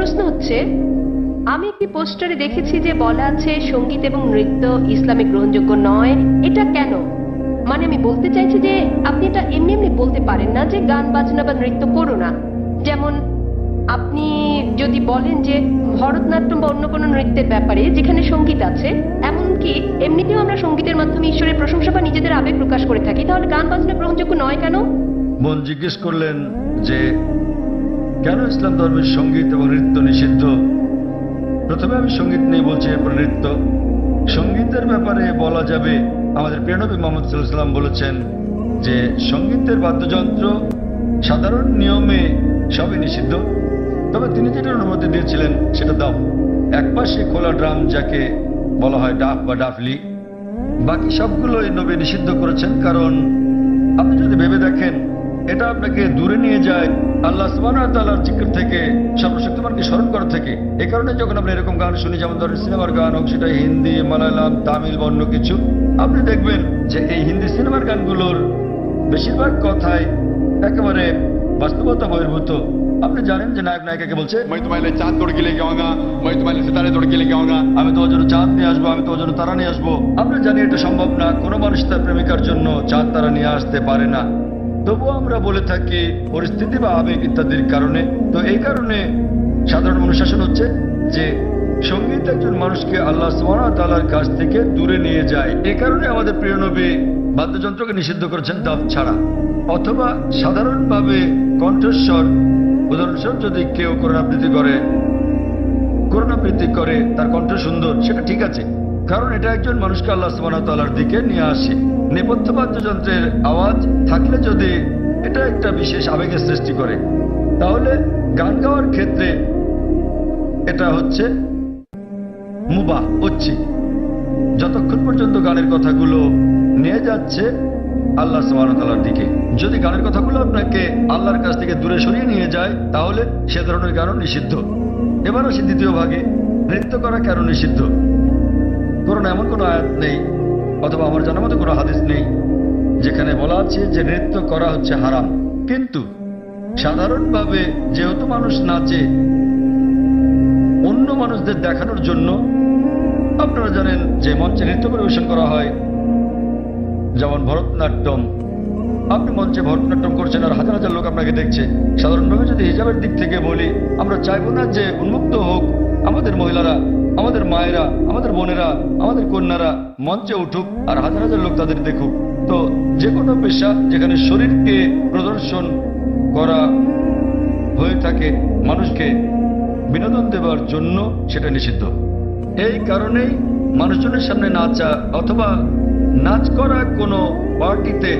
প্রশ্ন হচ্ছে, আমি একটি পোস্টারে দেখেছি যে বলা আছে সঙ্গীত এবং নৃত্য ইসলামে গ্রহণযোগ্য নয়। এটা কেন? মানে আমি বলতে চাইছি যে আপনি এটা এমনি এমনি বলতে পারেন না যে গান বাজনা বা নৃত্য করো না। যেমন আপনি যদি বলেন যে ভরতনাট্যম বা অন্য কোনো নৃত্যের ব্যাপারে যেখানে সঙ্গীত আছে, এমনকি এমনিতেও আমরা সঙ্গীতের মাধ্যমে ঈশ্বরের প্রশংসা বা নিজেদের আবেগ প্রকাশ করে থাকি, তাহলে গান বাজনা গ্রহণযোগ্য নয় কেন? বোন জিজ্ঞেস করলেন যে কেন ইসলাম ধর্মের সঙ্গীত এবং নৃত্য নিষিদ্ধ। প্রথমে আমি সঙ্গীত নিয়ে বলছি, এরপর নৃত্য। সঙ্গীতের ব্যাপারে বলা যাবে, আমাদের প্রিয় নবী মুহাম্মদ সাল্লাল্লাহু আলাইহি ওয়াসাল্লাম বলেছেন যে সঙ্গীতের বাদ্যযন্ত্র সাধারণ নিয়মে সবই নিষিদ্ধ, তবে তিনি যেটা অনুমতি দিয়েছিলেন সেটা দাও। একপাশে খোলা ড্রাম, যাকে বলা হয় ডাফ বা ডাফলি, বাকি সবগুলোই নবী নিষিদ্ধ করেছেন। কারণ আপনি যদি ভেবে দেখেন, এটা আপনাকে দূরে নিয়ে যায় আল্লাহ সুবহানাহু ওয়া তাআলার জিকির থেকে, সর্বশক্তিমানকে স্মরণ করা থেকে। এই কারণে যখন আপনি এরকম গান শুনি, যেমন ধরেন সিনেমার গান হোক, সেটা হিন্দি, মালায়ালাম, তামিল বা অন্য কিছু, আপনি দেখবেন যে এই হিন্দি সিনেমার গানগুলোর বেশিরভাগ কথাই একেবারে বাস্তবতা বহির্ভূত। আপনি জানেন যে নায়ক নায়িকাকে বলছে, मैं तुम्हारे लिए चांद तोड़ के लेके आऊंगा, मैं तुम्हारे लिए सितारे तोड़ के लेके आऊंगा। আমি তোমার জন্য চাঁদ নিয়ে আসবো, আমি তোমার জন্য তারা নিয়ে আসবো। আমরা জানি এটা সম্ভব না, কোনো মানুষ তার প্রেমিকার জন্য চাঁদ তারা নিয়ে আসতে পারে না। তবুও আমরা বলে থাকি পরিস্থিতি বা আবেগ ইত্যাদির কারণে। তো এই কারণে সাধারণ অনুশাসন হচ্ছে যে সঙ্গীত একজন মানুষকে আল্লাহ সুবহানাহু ওয়া তাআলার কাছ থেকে দূরে নিয়ে যায়। এই কারণে আমাদের প্রিয় নবী বাদ্যযন্ত্রকে নিষিদ্ধ করেছেন দাফ ছাড়া। অথবা সাধারণভাবে কণ্ঠস্বর, উদাহরণস্বরূপ যদি কেউ করুণ আবৃত্তি করে, তার কণ্ঠ সুন্দর, সেটা ঠিক আছে, কারণ এটা একজন মানুষকে আল্লাহ সুবহানাহু ওয়া তাআলার দিকে নিয়ে আসে। নেপথ্য বাদ্যযন্ত্রের আওয়াজ থাকলে যদি এটা একটা বিশেষ আবেগের সৃষ্টি করে, তাহলে গান গাওয়ার ক্ষেত্রে এটা হচ্ছে মুবাহ, ঐচ্ছিক, যতক্ষণ পর্যন্ত গানের কথাগুলো নিয়ে যাচ্ছে আল্লাহ সুবহানাহু ওয়া তাআলার দিকে। যদি গানের কথাগুলো আপনাকে আল্লাহর কাছ থেকে দূরে সরিয়ে নিয়ে যায়, তাহলে সে ধরনের গানও নিষিদ্ধ। এবার আসি দ্বিতীয় ভাগে, নৃত্য করা কেন নিষিদ্ধ। কারণ এমন কোনো আয়াত নেই, অথবা আমার জানার মতো কোনো হাদিস নেই যেখানে বলা আছে যে নৃত্য করা হচ্ছে হারাম। কিন্তু সাধারণভাবে যেহেতু মানুষ নাচে অন্য মানুষদের দেখানোর জন্য, আপনারা জানেন যে মঞ্চে নৃত্য পরিবেশন করা হয়, যেমন ভরতনাট্যম। আপনি মঞ্চে ভরতনাট্যম করছেন আর হাজার হাজার লোক আপনাকে দেখছে। সাধারণভাবে যদি হিজাবের দিক থেকে বলি, আমরা চাইবো না যে উন্মুক্ত হোক আমাদের মহিলারা, আমাদের মায়েরা, আমাদের বোনেরা, আমাদের কন্যারা মঞ্চে উঠুক আর হাজার হাজার লোক তাদের দেখুক। তো যে কোনো পেশা যেখানে শরীরকে প্রদর্শন করা হয়ে থাকে মানুষকে বিনোদন দেওয়ার জন্য, সেটা নিষিদ্ধ। এই কারণেই মানুষজনের সামনে নাচা অথবা নাচ করা কোনো পার্টিতে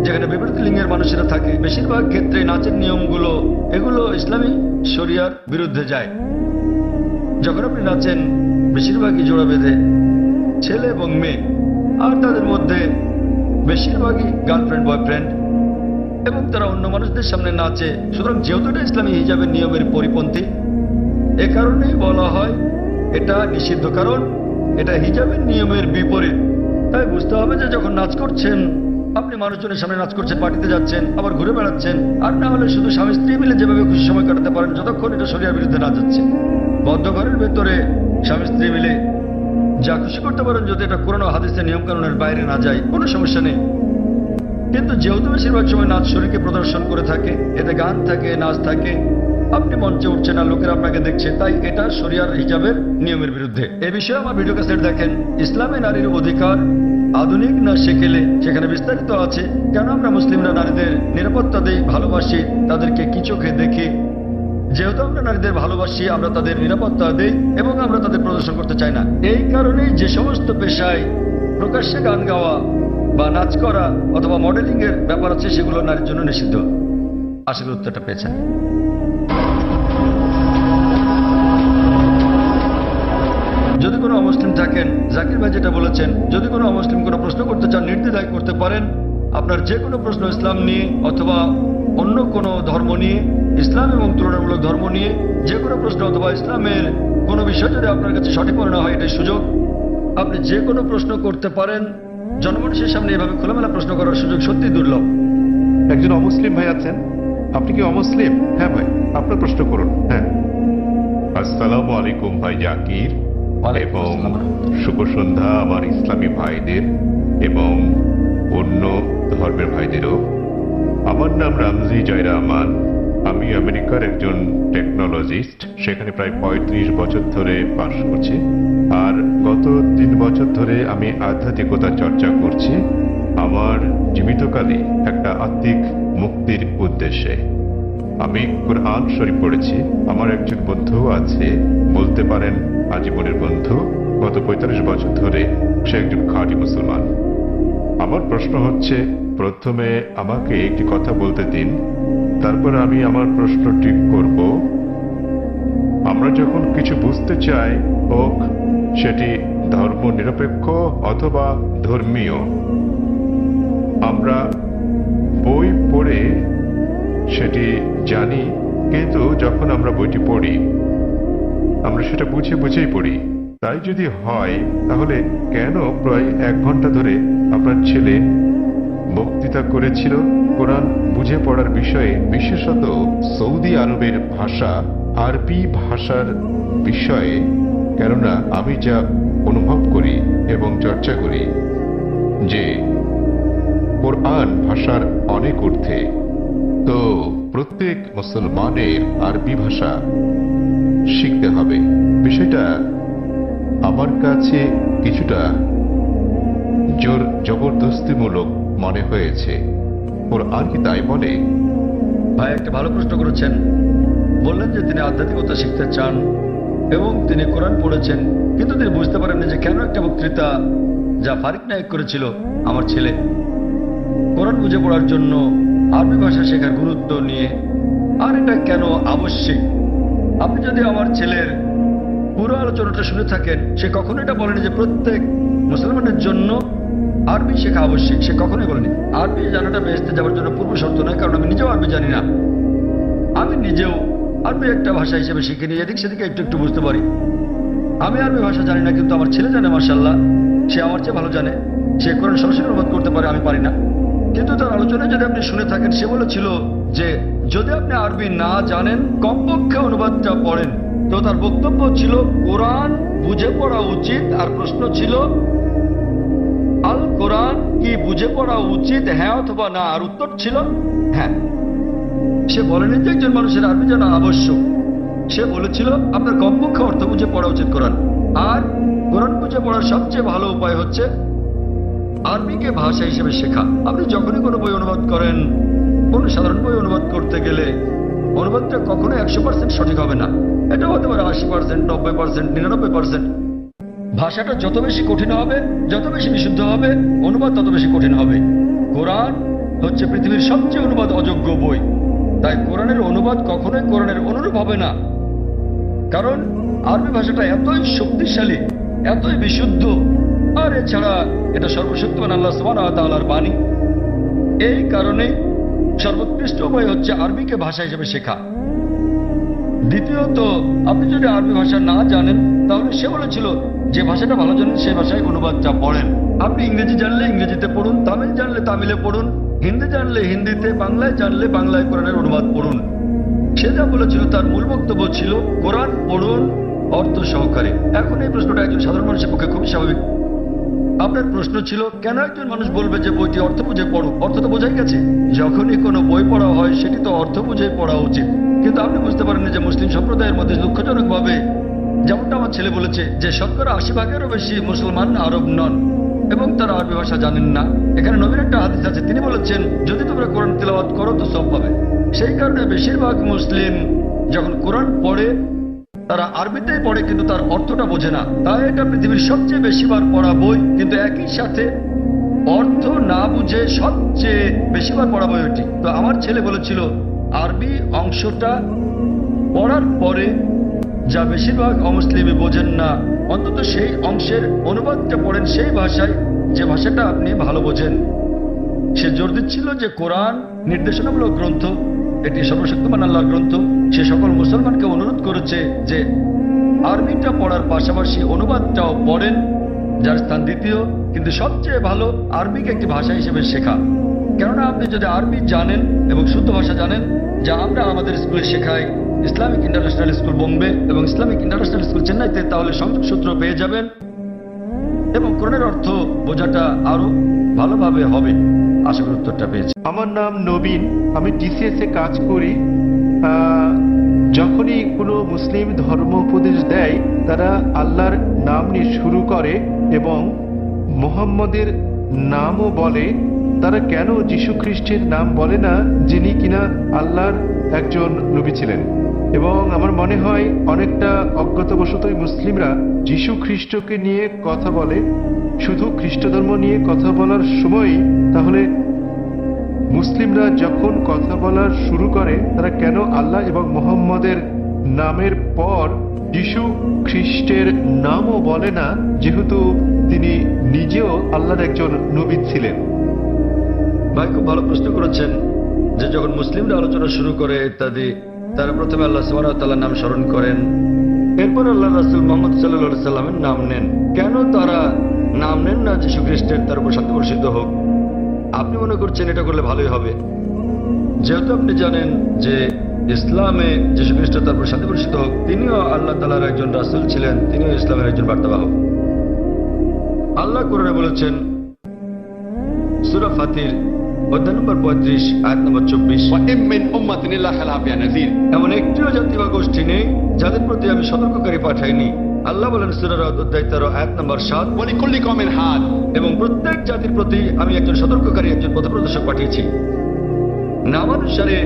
যেখানে বিপরীত লিঙ্গের মানুষেরা থাকে, বেশিরভাগ ক্ষেত্রে নাচের নিয়মগুলো এগুলো ইসলামী শরিয়ার বিরুদ্ধে যায়। যখন আপনি নাচেন বেশিরভাগই জোড়া বেঁধে, ছেলে এবং মেয়ে, আর তাদের মধ্যে বেশিরভাগই গার্লফ্রেন্ড বয়ফ্রেন্ড, এবং তারা অন্য মানুষদের সামনে নাচে। সুতরাং যেহেতু এটা ইসলামী হিজাবের নিয়মের পরিপন্থী, এ কারণেই বলা হয় এটা নিষিদ্ধ, কারণ এটা হিজাবের নিয়মের বিপরীত। তাই বুঝতে হবে যে যখন নাচ করছেন, আপনি মানুষজনের সামনে নাচ করছেন, পার্টিতে যাচ্ছেন, আবার ঘুরে বেড়াচ্ছেন, আর না হলে শুধু স্বামী স্ত্রী মিলে যেভাবে খুশি সময় কাটাতে পারেন, যতক্ষণ এটা শরিয়ার বিরুদ্ধে না যাচ্ছে। বদ্ধ ঘরের ভেতরে স্বামী স্ত্রী মিলে যা খুশি করতে পারেন, যদি এটা কোরআন ও হাদিসের নিয়ম কানুনের বাইরে না যায়, কোনো সমস্যা নেই। কিন্তু যেহেতু বেশিরভাগ সময় নাচ শরীরকে প্রদর্শন করে থাকে, এতে গান থাকে, নাচ থাকে, আপনি মঞ্চে উঠছেন আর লোকেরা আপনাকে দেখছে, তাই এটা শরিয়ার হিজাবের নিয়মের বিরুদ্ধে। এ বিষয়ে আমার ভিডিও ক্যাসেট দেখেন, ইসলামে নারীর অধিকার আধুনিক না সেকেলে, সেখানে বিস্তারিত আছে কেন আমরা মুসলিমরা নারীদের নিরাপত্তা দেই, ভালোবাসি, তাদেরকে কি চোখে দেখি। যেহেতু আমরা নারীদের ভালোবাসি, আমরা তাদের নিরাপত্তা দেই এবং আমরা তাদের প্রদর্শন করতে চাই না। এই কারণেই যে সমস্ত পেশায় প্রকাশ্যে গান গাওয়া বা নাচ করা অথবা মডেলিং এর ব্যাপার আছে, সেগুলো নারীর জন্য নিষিদ্ধ। আশা করি উত্তরটা পেয়েছেন। যদি কোনো অমুসলিম থাকেন, জাকির ভাই যেটা বলেছেন, যদি কোনো অমুসলিম কোনো প্রশ্ন করতে চান, নির্দ্বিধায় করতে পারেন। আপনার যে কোনো প্রশ্ন ইসলাম নিয়ে অথবা অন্য কোনো ধর্ম নিয়ে, ইসলাম এবং তুলনামূলক ধর্ম নিয়ে যে কোনো প্রশ্ন অথবা ইসলামের কোনো বিষয় যদি আপনার কাছে সঠিক মনে হয়, এটাই সুযোগ। আপনি যে কোনো প্রশ্ন করতে পারেন। জনমানুষের সামনে এভাবে খোলামেলা প্রশ্ন করার সুযোগ সত্যি দুর্লভ। একজন অমুসলিম ভাই আছেন, আপনি কি অমুসলিম? হ্যাঁ ভাই, আপনার প্রশ্ন করুন। হ্যাঁ, আসসালামু আলাইকুম ভাই জাকির ওয়ালাইকুম এবং আসসালাম। শুভ সন্ধ্যা আমার ইসলামী ভাইদের এবং অন্য ধর্মের ভাইদেরও। আমার নাম রামজি জয়রহমান। আমি আমেরিকার একজন টেকনোলজিস্ট, সেখানে প্রায় ৩৫ বছর ধরে বাস করছি। আর গত ৩ বছর ধরে আমি আধ্যাত্মিকতা চর্চা করছি আমার জীবিতকালে একটা আত্মিক মুক্তির উদ্দেশ্যে। আমি কুরআন শরীফ পড়েছি। আমার একজন বন্ধু আছে, বলতে পারেন আজীবনের বন্ধু। গত ৪৫ বছর ধরে সে একজন খাঁটি মুসলমান। আমার প্রশ্ন হচ্ছে, প্রথমে আমাকে একটি কথা বলতে দিন, তারপর আমি আমার প্রশ্নটি করব। আমরা যখন কিছু বুঝতে চাই, হোক সেটি ধর্ম নিরপেক্ষ অথবা ধর্মীয়, আমরা বই পড়ে সেটি জানি, কিন্তু যখন আমরা বইটি পড়ি আমরা সেটা বুঝে বুঝেই পড়ি। তাই যদি হয় তাহলে কেন প্রায় 1 ঘন্টা ধরে আপনার ছেলে বক্তৃতা করেছিল কোরআন বুঝে পড়ার বিষয়ে, বিশেষত সৌদি আরবের ভাষা আরবি ভাষার বিষয়ে? কেননা আমি যা অনুভব করি এবং চর্চা করি যে কোরআন ভাষার অনেক অর্থে, তো প্রত্যেক মুসলমানের আরবি ভাষা শিখতে হবে। বিষয়টা আমার কাছে কিছুটা জোর জবরদস্তিমূলক মনে হয়েছে। কোরআন কি তাই বলে? ভাই একটা ভালো প্রশ্ন করেছেন। বললেন যে তিনি আধ্যাত্মিকতা শিখতে চান এবং তিনি কোরআন পড়েছেন, কিন্তু তিনি বুঝতে পারেননি যে কেন একটা বক্তৃতা যা ফারিক নায়েক করেছিল আমার ছেলে কোরআন বুঝে পড়ার জন্য আরবি ভাষা শেখার গুরুত্ব নিয়ে, আর এটা কেন আবশ্যিক। আপনি যদি আমার ছেলের পুরো আলোচনাটা শুনে থাকেন, সে কখনো এটা বলেনি যে প্রত্যেক মুসলমানের জন্য আরবি শেখা আবশ্যিক। সে কখনোই বলেনি। আরবি জানাটা বেহেশতে যাওয়ার জন্য পূর্ব শর্ত নয়, কারণ আমি নিজেও আরবি জানি না। আমি নিজেও আরবি একটা ভাষা হিসেবে শিখিনি, এদিক সেদিকে একটু একটু বুঝতে পারি। আমি আরবি ভাষা জানি না, কিন্তু আমার ছেলে জানে মাশাআল্লাহ। সে আমার চেয়ে ভালো জানে। সে কোরআন সরাসরি অনুবাদ করতে পারে, আমি পারি না। কিন্তু তার আলোচনায় যদি আপনি শুনে থাকেন, সে বলেছিল যে যদি আপনি আরবি না জানেন কমপক্ষে অনুবাদটা পড়েন। তো তার বক্তব্য ছিল কোরআন বুঝে পড়া উচিত, আর প্রশ্ন ছিল আল কোরআন কি বুঝে পড়া উচিত, হ্যাঁ অথবা না? আর উত্তর ছিল হ্যাঁ। সে বলেনি যে একজন মানুষের আরবি জানা আবশ্যক। সে বলেছিল আপনার কমপক্ষে অর্থ বুঝে পড়া উচিত কোরআন। আর কোরআন বুঝে পড়ার সবচেয়ে ভালো উপায় হচ্ছে আরবিকে ভাষা হিসেবে শেখা। আপনি যখনই কোনো বই অনুবাদ করেন, কোনো সাধারণ বই অনুবাদ করতে গেলে অনুবাদটা কখনো 100% সঠিক হবে না। এটা হতে পারে 80%, 90%, 99%। ভাষাটা যত বেশি কঠিন হবে, যত বেশি বিশুদ্ধ হবে, অনুবাদ তত বেশি কঠিন হবে। কোরআন হচ্ছে পৃথিবীর সবচেয়ে অনুবাদ অযোগ্য বই। তাই কোরআনের অনুবাদ কখনোই কোরআনের অনুরূপ হবে না, কারণ আরবি ভাষাটা এতই শক্তিশালী, এতই বিশুদ্ধ, আর এছাড়া এটা সর্বশক্তিমান আল্লাহ সুবহানাহু ওয়া তাআলার বাণী। এই কারণে সর্বোৎকৃষ্ট উপায় হচ্ছে আরবিকে ভাষা হিসেবে শেখা। দ্বিতীয়ত, আপনি যদি আরবি ভাষা না জানেন, তাহলে সে বলেছিল যে ভাষাটা ভালো জানেন সেই ভাষায় অনুবাদটা পড়েন। আপনি ইংরেজি জানলে ইংরেজিতে পড়ুন, তামিল জানলে তামিলে পড়ুন, হিন্দি জানলে হিন্দিতে, বাংলায় জানলে বাংলায় কোরআনের অনুবাদ পড়ুন। সে যা বলেছিল তার মূল বক্তব্য ছিল কোরআন পড়ুন অর্থ সহকারে। এখন এই প্রশ্নটা একজন সাধারণ মানুষের পক্ষে খুবই স্বাভাবিক। আপনার প্রশ্ন ছিল কেন একজন মানুষ বলবে যে বইটি অর্থ বুঝে পড়ো? অর্থ তো বোঝাই গেছে। যখনই কোনো বই পড়া হয় সেটি তো অর্থ বুঝেই পড়া উচিত। কিন্তু আপনি বুঝতে পারেননি যে মুসলিম সম্প্রদায়ের মধ্যে দুঃখজনকভাবে, যেমনটা আমার ছেলে বলেছে, যে শতকরা 80%-এরও বেশি মুসলমান আরব নন এবং তারা আরবি ভাষা জানেন না। এখানে নবীর একটা হাদিস আছে, তিনি বলেছেন যদি তোমরা কোরআন তিলাওয়াত করো তো সওয়াব পাবে। সেই কারণে বেশিরভাগ মুসলিম যখন কোরআন পড়ে তারা আরবিতেই পড়ে, কিন্তু তার অর্থটা বোঝে না। তাই এটা পৃথিবীর সবচেয়ে বেশিবার পড়া বই, কিন্তু একই সাথে অর্থ না বুঝে সবচেয়ে বেশিবার পড়া বই ওটি। তো আমার ছেলে বলেছিল আরবি অংশটা পড়ার পরে যা বেশিরভাগ অমুসলিমই বোঝেন না, অন্তত সেই অংশের অনুবাদটা পড়েন সেই ভাষায় যে ভাষাটা আপনি ভালো বোঝেন। সে জোর দিচ্ছিল যে কোরআন নির্দেশনামূলক গ্রন্থ, এটি সর্বশক্তিমান আল্লাহর গ্রন্থ। সে সকল মুসলমানকে অনুরোধ করেছে যে আরবিটা পড়ার পাশাপাশি অনুবাদটাও পড়েন, যার স্থান দ্বিতীয়। কিন্তু সবচেয়ে ভালো আরবিকে একটি ভাষা হিসেবে শেখা। কেননা আপনি যদি আরবি জানেন এবং শুদ্ধ ভাষা জানেন, যা আমরা আমাদের স্কুলে শেখাই, ইসলামিক ইন্টারন্যাশনাল স্কুল বোম্বে এবং ইসলামিক ইন্টারন্যাশনাল স্কুল চেন্নাইতে, তাহলে সংযোগ সূত্র পেয়ে যাবেন এবং কোরআনের অর্থ বোঝাটা আরো ভালোভাবে হবে। আশা করি উত্তরটা পেয়েছি। আমার নাম নবীন, আমি টিসিএস এ কাজ করি। যখনই কোনো মুসলিম ধর্ম উপদেশ দেয় তারা আল্লাহর নাম নিয়ে শুরু করে এবং মুহাম্মদের নামও বলে। তারা কেন যীশু খ্রিস্টের নাম বলে না, যিনি কিনা আল্লাহর একজন নবী ছিলেন? এবং আমার মনে হয় অনেকটা অজ্ঞতাবশতই মুসলিমরা যীশু খ্রিস্টকে নিয়ে কথা বলে। শুধু খ্রিস্ট ধর্ম নিয়ে কথা বলার সময়ই তাহলে মুসলিমরা যখন কথা বলার শুরু করে তারা কেন আল্লাহ এবং মুহাম্মদের নামের পর যীশু খ্রিস্টের নামও বলে না, যেহেতু তিনি নিজেও আল্লাহর একজন নবী ছিলেন? ভাই খুব ভালো প্রশ্ন করেছেন যে যখন মুসলিমরা আলোচনা শুরু করে ইত্যাদি, তারা প্রথমে আল্লাহ সুবহানাহু ওয়া তাআলার নাম স্মরণ করেন, এরপর আল্লাহ রাসূল মুহাম্মদ সাল্লাল্লাহু আলাইহি সাল্লামের নাম নেন। কেন তারা নাম নেন না যীশু খ্রিস্টের, তার উপর শান্তি বর্ষিত হোক? আপনি মনে করছেন এটা করলে ভালোই হবে, যেহেতু আপনি জানেন যে ইসলামে যীশু খ্রিস্ট তার উপর শান্তি বর্ষিত হোক, তিনিও আল্লাহ তাআলার একজন রাসূল ছিলেন, তিনিও ইসলামের একজন বার্তাবাহক। আল্লাহ কোরআনে বলেছেন সূরা ফাতির অধ্যায় নম্বর 35 আয়াত নম্বর 24, وإن من أمة إلا خلا فيها نذير। এমন একটিও জাতি বা গোষ্ঠী নেই যাদের প্রতি আমি সতর্ককারী পাঠাইনি। আল্লাহ বলেন সূরা রাদ অধ্যায় 13 আয়াত নম্বর 7, ولكل قوم هاد। এবং প্রত্যেক জাতির প্রতি আমি একজন সতর্ককারী, একজন পথপ্রদর্শক পাঠিয়েছি। নামানুসারে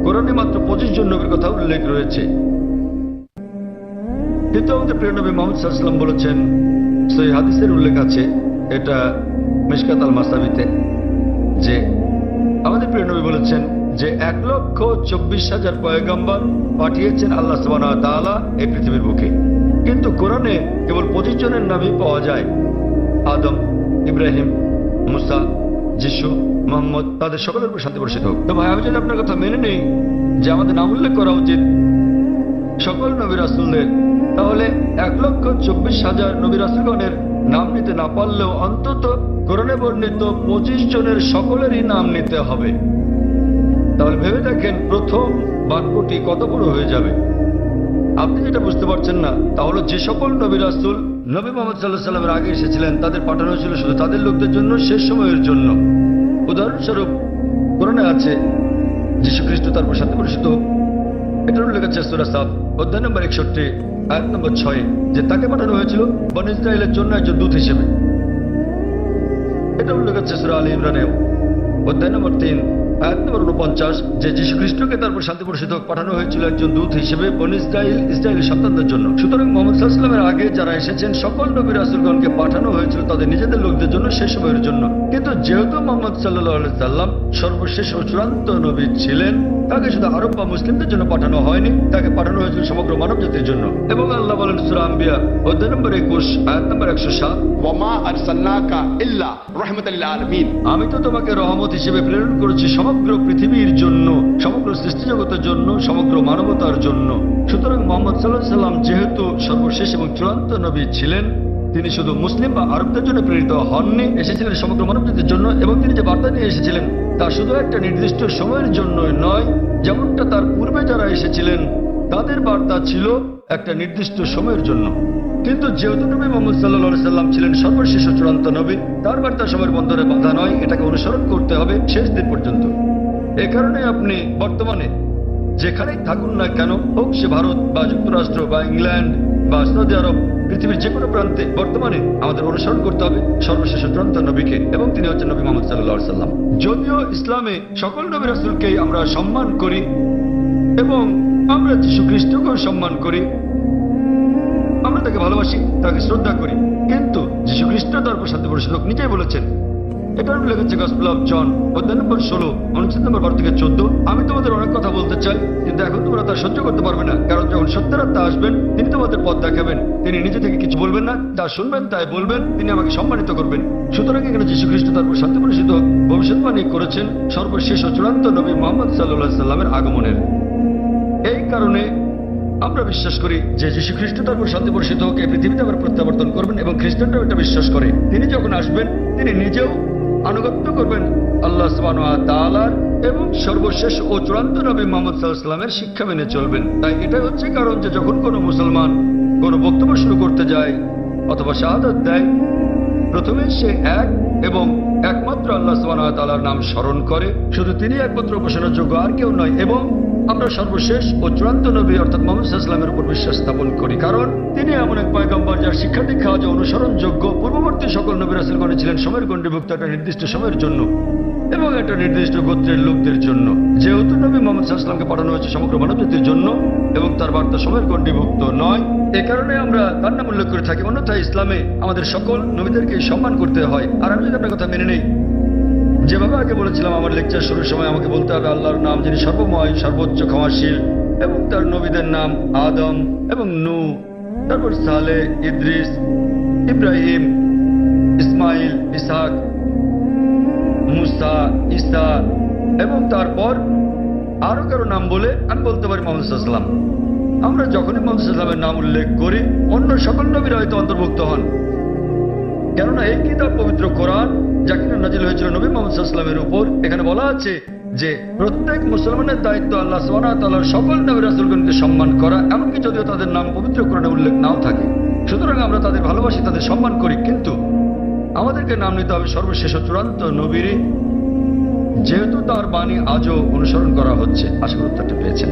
কোরআনে মাত্র 25 জন নবীর কথা উল্লেখ রয়েছে, কিন্তু আমাদের প্রিয় নবী মুহাম্মদ সাল্লাল্লাহু আলাইহি ওয়াসাল্লাম বলেছেন, সহিহ হাদিসের উল্লেখ আছে, এটা মিশকাত আল মাসাবিতে, যে আমাদের প্রিয় নবী বলেছেন যে 1,24,000 পয়গম্বর পাঠিয়েছেন আল্লাহ সুবহানাহু ওয়া তাআলা এই পৃথিবীর বুকে, কিন্তু কোরআনে কেবল 25 জনের নামই পাওয়া যায়। আদম, ইব্রাহিম, মুসা, যিশু, মুহাম্মদ, তাদের সকলের উপর শান্তি বর্ষিত হোক। তো ভাই, আমি যদি আপনার কথা মেনে নেই যে আমাদের নাম উল্লেখ করা উচিত সকল নবী রাসূলদের, তাহলে 1,24,000 নবী রাসূলগণের নাম নিতে না পারলেও অন্তত কোরআনে বর্ণিত 25 জনের সকলেরই নাম নিতে হবে। তাহলে ভেবে দেখেন প্রথম বাক্যটি কত বড় হয়ে যাবে। আপনি যেটা বুঝতে পারছেন না তা হলো যে সকল নবী রাসূল নবী মুহাম্মদ সাল্লাল্লাহু আলাইহি ওয়াসাল্লামের আগে এসেছিলেন তাদের পাঠানো হয়েছিল শুধু তাদের লোকদের জন্য, শেষ সময়ের জন্য। উদাহরণস্বরূপ কোরআনে আছে যীশু খ্রিস্ট তার উপর শান্তি বর্ষিত হোক, এটার উল্লেখ আছে সূরা সাফ অধ্যায় নম্বর 61 আয়াত নম্বর 6, যে তাকে পাঠানো হয়েছিল বনী ইসরাইলের জন্য একজন দূত হিসেবে। এটা উল্লেখ আছে সূরা আলী ইমরানেও অধ্যায় নম্বর 3 আয়াত নম্বর 49, যে যীশু খ্রিস্টকে তারপর শান্তি বর্ষিত হোক পাঠানো হয়েছিল একজন দূত হিসেবে বনী ইসরায়েলের সন্তানদের জন্য। সুতরাং মুহাম্মদ সাল্লাল্লাহু আলাইহি ওয়াসাল্লামের আগে যারা এসেছেন সকল নবী রাসূলগণকে পাঠানো হয়েছিল তাদের নিজেদের লোকদের জন্য, শেষ সময়ের জন্য। কিন্তু যেহেতু মুহাম্মদ সাল্লাল্লাহু আলাইহি ওয়াসাল্লাম সর্বশেষ ও চূড়ান্ত নবী ছিলেন, তাকে শুধু আরব বা মুসলিমদের জন্য পাঠানো হয়নি, তাকে পাঠানো হয়েছিল সমগ্র মানব জাতির জন্য। এবং আল্লাহ বলেন সূরা আম্বিয়া অধ্যায় নম্বর 21 আয়াত নম্বর 107, وما أرسلناك إلا رحمة للعالمين। আমি তো তোমাকে রহমত হিসেবে প্রেরণ করেছি সমগ্র পৃথিবীর জন্য, সমগ্র সৃষ্টি জগতের জন্য, সমগ্র মানবতার জন্য। সুতরাং মুহাম্মদ সাল্লাল্লাহু আলাইহি ওয়াসাল্লাম যেহেতু সর্বশেষ এবং চূড়ান্ত নবী ছিলেন, তিনি শুধু মুসলিম বা আরবদের জন্য প্রেরিত হননি, এসেছিলেন সমগ্র মানবজাতির জন্য। এবং তিনি যে বার্তা নিয়ে এসেছিলেন তা শুধু একটা নির্দিষ্ট সময়ের জন্য নয়, যেমনটা তার পূর্বে যারা এসেছিলেন তাদের বার্তা ছিল একটা নির্দিষ্ট সময়ের জন্য। কিন্তু যেহেতু নবী মুহাম্মদ সাল্লাল্লাহু আলাইহি ওয়াসাল্লাম ছিলেন সর্বশেষ ও চূড়ান্ত নবী, তার বার্তা সময়ের বন্ধনে বাধা নয়, এটাকে অনুসরণ করতে হবে শেষ দিন পর্যন্ত। এ কারণে আপনি বর্তমানে যেখানেই থাকুন না কেন, হোক সে ভারত বা যুক্তরাষ্ট্র বা ইংল্যান্ড বা সৌদি আরব, পৃথিবীর যে কোনো প্রান্তে বর্তমানে আমাদের অনুসরণ করতে হবে সর্বশেষ ও চূড়ান্ত নবীকে, এবং তিনি হচ্ছেন নবী মুহাম্মদ সাল্লাল্লাহু আলাইহি ওয়াসাল্লাম। যদিও ইসলামে সকল নবী রাসূলকেই আমরা সম্মান করি এবং আমরা যীশু খ্রিস্টকেও সম্মান করি, আমরা তাকে ভালোবাসি, তাকে শ্রদ্ধা করি, কিন্তু যীশু খ্রিস্ট তার উপর শান্তি বর্ষিত হোক নিজেই বলেছেন, এটা উল্লেখ হচ্ছে গসপেল অফ জন অধ্যায় নম্বর 16 অনুচ্ছেদ নম্বর 12 থেকে 14, আমি তোমাদের অনেক কথা বলতে চাই, কিন্তু এখন তোমরা তা সহ্য করতে পারবে না, কারণ যখন সত্যের আত্মা আসবেন তিনি তোমাদের পথ দেখাবেন। তিনি নিজে থেকে কিছু বলবেন না, যা শুনবেন তাই বলবেন, তিনি আমাকে সম্মানিত করবেন। সুতরাং এখানে যীশু খ্রিস্ট তার উপর শান্তি বর্ষিত হোক ভবিষ্যৎবাণী করেছেন সর্বশেষ ও চূড়ান্ত নবী মুহাম্মদ সাল্লাল্লাহু আলাইহি ওয়াসাল্লামের আগমনের। এই কারণে আমরা বিশ্বাস করি যে যীশু খ্রিস্ট তার উপর শান্তি বর্ষিত হোক এই পৃথিবীতে আবার প্রত্যাবর্তন করবেন, এবং খ্রিস্টানরাও এটা বিশ্বাস করে তিনি যখন আসবেন তিনি নিজেও আনুগত্য করবেন আল্লাহ সুবহানাহু ওয়া তাআলার এবং সর্বশেষ ও চূড়ান্ত নবী মোহাম্মদ সাল্লাল্লাহু আলাইহি ওয়াসাল্লামের শিক্ষা মেনে চলবেন। তাই এটাই হচ্ছে কারণ যে যখন কোনো মুসলমান কোনো বক্তব্য শুরু করতে যায় অথবা শাহাদাত দেয়, প্রথমে সে এক এবং একমাত্র আল্লাহ সুবহানাহু ওয়া তাআলার নাম স্মরণ করে, শুধু তিনি একমাত্র উপাসনার যোগ্য, আর কেউ নয়। এবং আমরা সর্বশেষ ও চূড়ান্ত নবী অর্থাৎ মুহাম্মদ সাল্লাল্লাহু আলাইহি ওয়াসাল্লামের উপর বিশ্বাস স্থাপন করি, কারণ তিনি এমন এক পয়গম্বর যার শিক্ষা দীক্ষা আজ অনুসরণযোগ্য। পূর্ববর্তী সকল নবী রাসূলগণ ছিলেন সময়ের গণ্ডিভুক্ত একটা নির্দিষ্ট সময়ের জন্য এবং একটা নির্দিষ্ট গোত্রের লোকদের জন্য। যেহেতু নবী মুহাম্মদ সাল্লাল্লাহু আলাইহি ওয়াসাল্লামকে পাঠানো হয়েছে সমগ্র মানবজাতির জন্য এবং তার বার্তা সময়ের গণ্ডিভুক্ত নয়, এ কারণে আমরা তার নাম উল্লেখ করে থাকি। অন্যথায় ইসলামে আমাদের সকল নবীদেরকে সম্মান করতে হয়। আর আমি যদি আপনার কথা মেনে নেই, যেভাবে আগে বলেছিলাম আমার লেকচার শুরুর সময় আমাকে বলতে হবে আল্লাহর নাম যিনি সর্বময়, সর্বোচ্চ, ক্ষমাশীল, এবং তার নবীদের নাম আদম এবং নূহ, তারপর সালেহ, ইদ্রিস, ইব্রাহিম, ইসমাইল, ইসহাক, মুসা, ঈসা, এবং তারপর আরো কারো নাম বলে আমি বলতে পারি মুহাম্মদ সাল্লাল্লাহু আলাইহি ওয়াসাল্লাম। আমরা যখনই মুহাম্মদ সাল্লাল্লাহু আলাইহি ওয়াসাল্লামের নাম উল্লেখ করি অন্য সকল নবীরা হয়তো অন্তর্ভুক্ত হন, কেননা এই কিতাব পবিত্র কোরআন যা কিনা নাজিল হয়েছিল নবী মুহাম্মদ সাল্লাল্লাহু আলাইহি ওয়াসাল্লামের উপর, এখানে বলা আছে যে প্রত্যেক মুসলমানের দায়িত্ব আল্লাহ সুবহানাহু ওয়া তাআলার সকল নবী রাসূলগণকে সম্মান করা, এমনকি যদিও তাদের নাম পবিত্র কোরআনে উল্লেখ নাও থাকে। সুতরাং আমরা তাদের ভালোবাসি, তাদের সম্মান করি, কিন্তু আমাদেরকে নাম নিতে হবে সর্বশেষ ও চূড়ান্ত নবীরই, যেহেতু তার বাণী আজও অনুসরণ করা হচ্ছে। আশা করি উত্তরটা পেয়েছেন।